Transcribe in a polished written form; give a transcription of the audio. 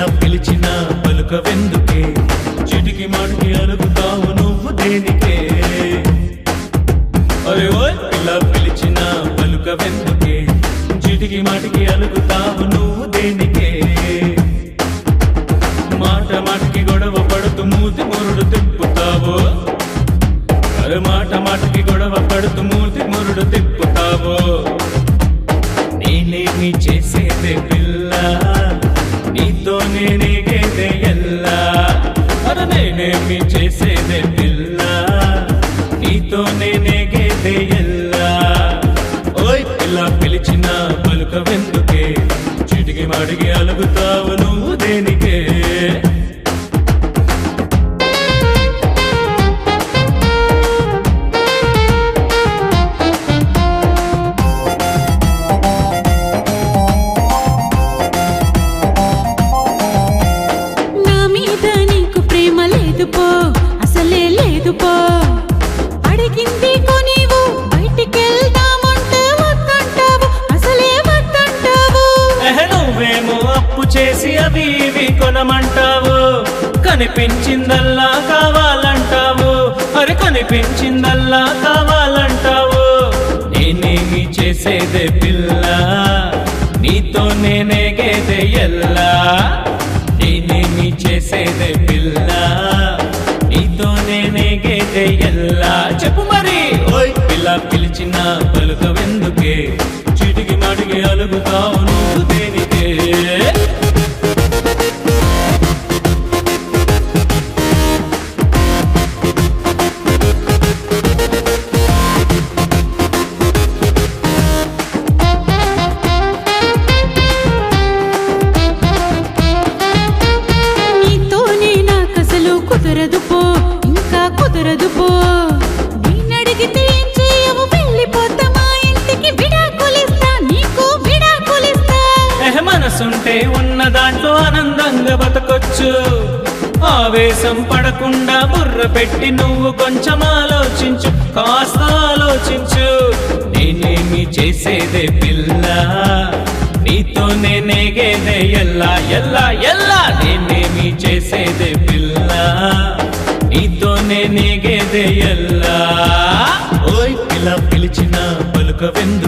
ఇలా పిలిచిన పలుకవెందుకే చిటికి మాటికి అలుగుతావు నువ్వు దేనికే అరే ఓయ్ ఇలా పిలిచిన పలుకవెందుకే చిటికి మాటికి అలుగుతావు నువ్వు దేనికే మాట మాటికి గొడవ పడుతూ మూతి మురుడు తిప్పుతావు అరే మాట మాటికి గొడవ పడుతూ మూతి మురుడు తిప్పుతావు నేనేమి చేసేదే పిల్ల నీతో నేనేగేదే ఎల్లా అరే నేనేమి చేసేదే పిల్ల నీతో నేనేగేదే ఎల్లా ఓయ్ ఇలా పిలిచిన పలుకవెందుకే చిటికి మాటికి అలుగుతావు నువ్వు దేనికే అసలే లేదు పో అడిగింది కొనివు బయటికెళ్దామంటే వద్దంటావు అసలే వద్దంటావు నువ్వేమో అప్పు చేసి అవి ఇవి కొనమంటావు కనిపించిందల్లా కావాలంటావు అరే కనిపించిందల్లా కావాలంటావు నేనేమి చేసేదే పిల్ల నీతో నేనేగేదే ఎల్లా నేనేమి చేసేదే పిల్ల నీతో నేనేగేదే ఎల్లా చెప్పు మరి ఓయ్ పిల్ల పిలిచిన పలుకవెందుకే చిటికి మాటికి అలుగుతావు నువ్వు దేనికే కుదరదు పో ఇంకా కుదరదు పో నేనడిగితే ఏం చేయవు వెళ్ళిపోతా మా ఇంటికి విడాకులిస్తా నీకు విడాకులిస్తా మనసుంటే ఉన్న దాంట్లో ఆనందంగా బతకొచ్చు ఆవేశం పడకుండా బుర్ర పెట్టి నువ్వు కొంచెం ఆలోచించు కాస్త ఆలోచించు నేనేమి చేసేదే పిల్ల నీతో నేనేగేదే ఎల్లా ఎల్లా ఎల్లా నేనేమి చేసేదే పిల్ల నీతో నేనేగేదే ఎల్లా ఓయ్ ఇలా పిలిచిన పలుకవెందుకే